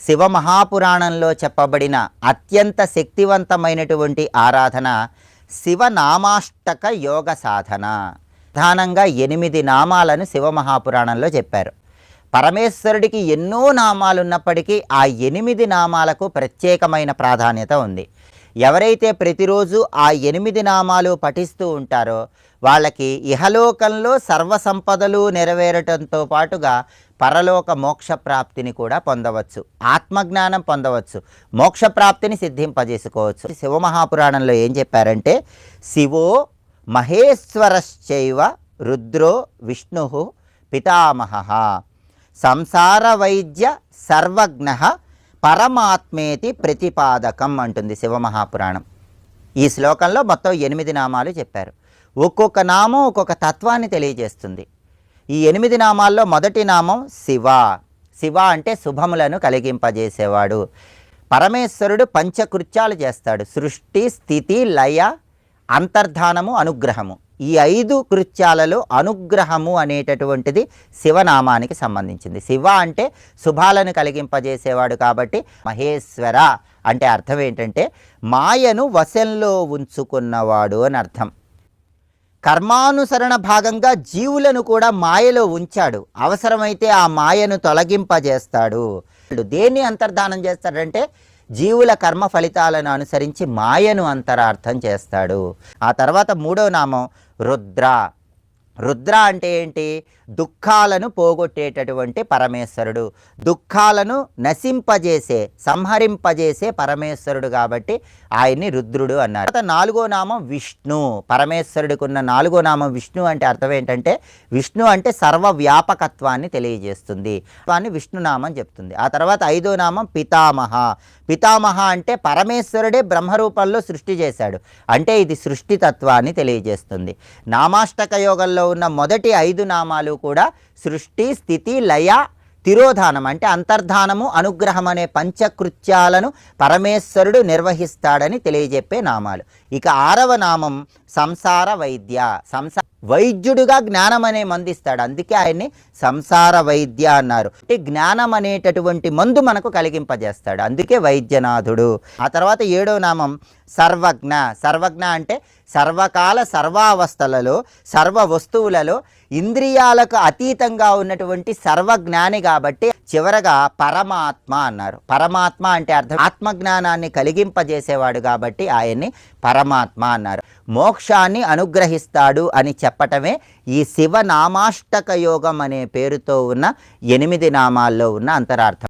శివ మహాపురాణంలో చెప్పబడిన అత్యంత శక్తివంతమైనటువంటి ఆరాధన శివనామాష్టక యోగ సాధన. ప్రధానంగా 8 నామాలను శివ మహాపురాణంలో చెప్పారు. పరమేశ్వరుడికి ఎన్నో నామాలు ఉన్నప్పటికీ ఆ 8 నామాలకు ప్రత్యేకమైన ప్రాధాన్యత ఉంది. ఎవరైతే ప్రతిరోజు ఆ 8 నామాలు పఠిస్తూ ఉంటారో వాళ్ళకి ఇహలోకంలో సర్వసంపదలు నెరవేరటంతో పాటుగా పరలోక మోక్షప్రాప్తిని కూడా పొందవచ్చు, ఆత్మజ్ఞానం పొందవచ్చు, మోక్షప్రాప్తిని సిద్ధింపజేసుకోవచ్చు. శివమహాపురాణంలో ఏం చెప్పారంటే, శివో మహేశ్వరశ్చైవ రుద్రో విష్ణు పితామహ సంసార వైద్య సర్వజ్ఞ పరమాత్మేతి ప్రతిపాదకం అంటుంది శివమహాపురాణం. ఈ శ్లోకంలో మొత్తం 8 నామాలు చెప్పారు. ఒక్కొక్క నామం ఒక్కొక్క తత్వాన్ని తెలియజేస్తుంది. ఈ 8 నామాల్లో మొదటి నామం శివ. శివ అంటే శుభములను కలిగింపజేసేవాడు. పరమేశ్వరుడు పంచకృత్యాలు చేస్తాడు: సృష్టి, స్థితి, లయ, అంతర్ధానము, అనుగ్రహము. ఈ 5 కృత్యాలలో అనుగ్రహము అనేటటువంటిది శివనామానికి సంబంధించింది. శివ అంటే శుభాలను కలిగింపజేసేవాడు కాబట్టి మహేశ్వర అంటే అర్థం ఏంటంటే మాయను వశంలో ఉంచుకున్నవాడు అని అర్థం. కర్మానుసరణ భాగంగా జీవులను కూడా మాయలో ఉంచాడు. అవసరమైతే ఆ మాయను తొలగింపజేస్తాడు. దేన్ని అంతర్ధానం చేస్తాడంటే జీవుల కర్మ ఫలితాలను అనుసరించి మాయను అంతరార్థం చేస్తాడు. ఆ తర్వాత 3వ నామం రుద్ర. రుద్ర అంటే ఏంటి? దుఃఖాలను పోగొట్టేటటువంటి పరమేశ్వరుడు, దుఃఖాలను నశింపజేసే, సంహరింపజేసే పరమేశ్వరుడు కాబట్టి ఆయన్ని రుద్రుడు అన్నారు. తర్వాత 4వ నామం విష్ణు. పరమేశ్వరుడికి ఉన్న 4వ నామం విష్ణు అంటే అర్థం ఏంటంటే విష్ణు అంటే సర్వవ్యాపకత్వాన్ని తెలియజేస్తుంది, దాన్ని విష్ణునామం చెప్తుంది. ఆ తర్వాత 5వ నామం పితామహ. పితామహ అంటే పరమేశ్వరుడే బ్రహ్మరూపంలో సృష్టి చేశాడు, అంటే ఇది సృష్టితత్వాన్ని తెలియజేస్తుంది. నామాష్టక యోగంలో ఉన్న మొదటి 5 నామాలు కూడా సృష్టి, స్థితి, లయ, తిరోధానం అంటే అంతర్ధానము, అనుగ్రహం అనే పంచకృత్యాలను పరమేశ్వరుడు నిర్వహిస్తాడని తెలియజెప్పే నామాలు. ఇక 6వ నామం సంసార వైద్య. వైద్యుడుగా జ్ఞానం అనే మందు ఇస్తాడు, అందుకే ఆయన్ని సంసార వైద్య అన్నారు. అంటే జ్ఞానం అనేటటువంటి మందు మనకు కలిగింపజేస్తాడు, అందుకే వైద్యనాథుడు. ఆ తర్వాత 7వ నామం సర్వజ్ఞ. సర్వజ్ఞ అంటే సర్వకాల సర్వావస్థలలో సర్వ వస్తువులలో ఇంద్రియాలకు అతీతంగా ఉన్నటువంటి సర్వజ్ఞాని కాబట్టి చివరగా పరమాత్మ అన్నారు. పరమాత్మ అంటే అర్థం ఆత్మజ్ఞానాన్ని కలిగింపజేసేవాడు కాబట్టి ఆయన్ని పరమాత్మ అన్నారు. మోక్షాన్ని అనుగ్రహిస్తాడు అని చెప్పటమే ఈ శివనామాష్టక యోగం అనే పేరుతో ఉన్న 8 నామాల్లో ఉన్న అంతరార్థం.